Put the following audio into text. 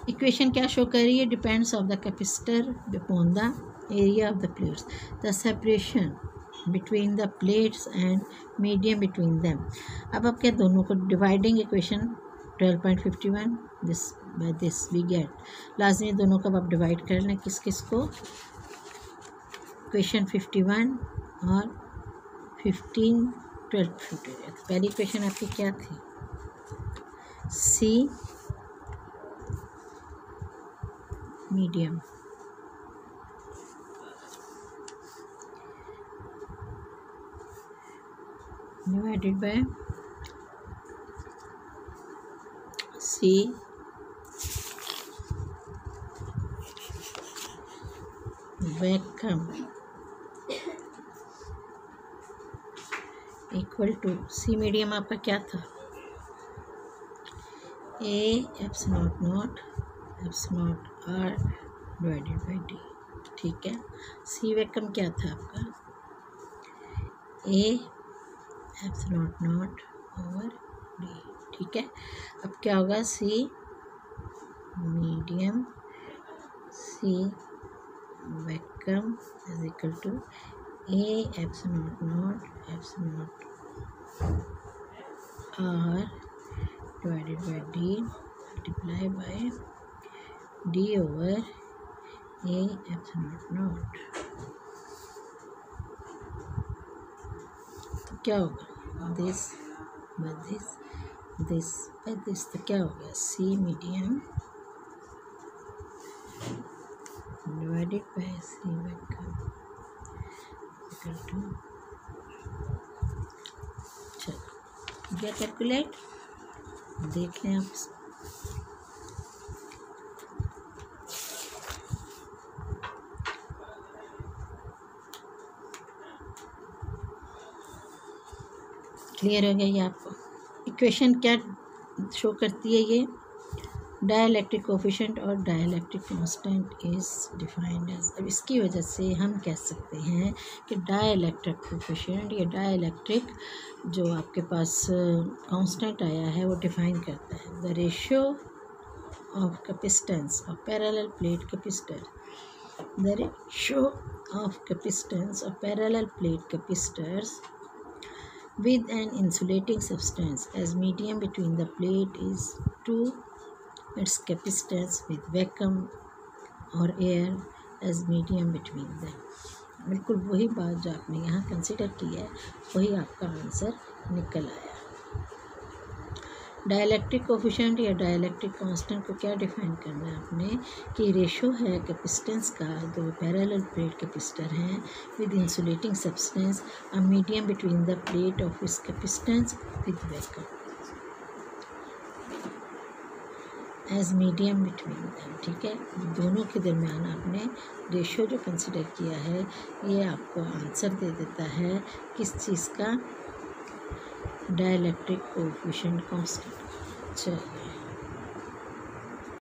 Equation क्या show कर रही है? Depends of the capacitor upon the area of the plates, the separation between the plates and medium between them. अब आप क्या दोनों को dividing equation 12.51 this by this we get लाजमी दोनों का आप डिवाइड कर लें किस किस को, इक्वेशन 51 और 15 12 50। पहली इक्वेशन आपकी क्या थी? C medium divided by C vacuum equal to C medium आपका क्या था? A epsilon naught R divided by D. ठीक है, सी वैक्यूम क्या था आपका? A epsilon naught over D. ठीक है, अब क्या होगा? C medium C vacuum is equal to A epsilon naught R divided by D multiply by D over A epsilon naught। तो क्या होगा? this by this तो क्या हो गया? C medium divided by C vacuum equal to, चलो क्या calculate देख लें आप। क्लियर हो गया ये आपको? इक्वेशन क्या शो करती है ये? डाइलेक्ट्रिक कोफिशिएंट और dielectric constant is defined as. अब इसकी वजह से हम कह सकते हैं कि डाइलेक्ट्रिक कोफिशिएंट या डाइलेक्ट्रिक जो आपके पास कांस्टेंट आया है वो डिफाइन करता है the ratio of capacitance of parallel plate capacitor, the ratio of capacitance of parallel plate capacitors with an insulating substance as medium between the plate is to its capacitance with vacuum or air as medium between them। बिल्कुल वही बात जो आपने यहाँ consider की है वही आपका आंसर निकल आया। डाइलेक्ट्रिक कोफिशिएंट या डाइलेक्ट्रिक कांस्टेंट को क्या डिफाइन करना है आपने कि रेशो है कैपेसिटेंस का, दो पैरेलल प्लेट कैपेसिटर हैं with insulating substance a medium between the plate of इस capacitance with vacuum as medium between them. ठीक है, दोनों के दरमियान आपने रेशो जो कंसिडर किया है ये आपको आंसर दे देता है किस चीज़ का? Dielectric coefficient constant. चलिए